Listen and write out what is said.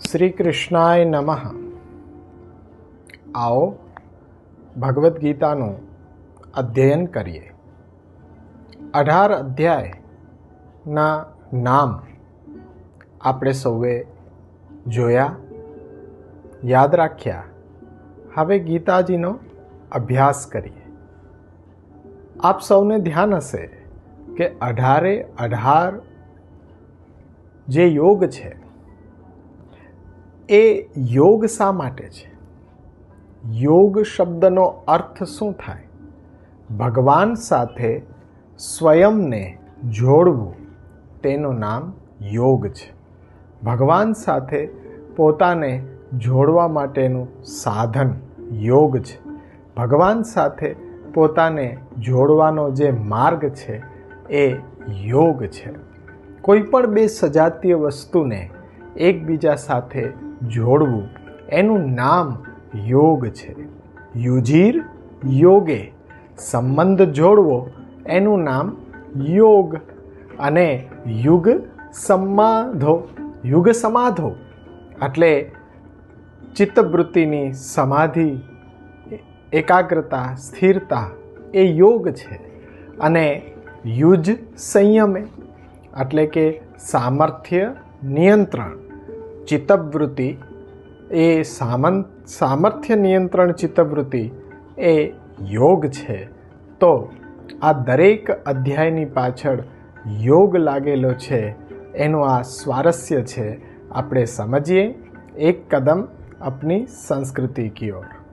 શ્રી કૃષ્ણાય નમઃ। आओ ભગવદ્ ગીતાનું અધ્યયન કરીએ। 18 અધ્યાયના નામ આપણે સૌએ જોયા, યાદ રાખ્યા। હવે ગીતાજીનો અભ્યાસ કરીએ। આપ સૌને ધ્યાન હશે કે 18 જે યોગ છે એ યોગ શા માટે છે? યોગ શબ્દનો અર્થ શું થાય? ભગવાન સાથે સ્વયંને જોડવું તેનું નામ યોગ છે। ભગવાન સાથે પોતાને જોડવા માટેનું સાધન યોગ છે। ભગવાન સાથે પોતાને જોડવાનો જે માર્ગ છે એ યોગ છે। કોઈ પણ બે સજાતીય વસ્તુને એકબીજા સાથે જોડવું એનું નામ યોગ છે। યુજીર યોગે, સંબંધ જોડવો એનું નામ યોગ, અને યુગ સમાધો એટલે ચિત્તવૃત્તિની સમાધિ, એકાગ્રતા, સ્થિરતા એ યોગ છે। અને યુજ સંયમે એટલે કે સામર્થ્ય નિયંત્રણ ચિત્તવૃત્તિ એ સામર્થ્ય નિયંત્રણ ચિત્તવૃત્તિ એ યોગ છે। તો આ દરેક અધ્યાયની પાછળ યોગ લાગેલો છે એનું આ સ્વારસ્ય છે। આપણે સમજીએ એક કદમ अपनी संस्कृति की ओर।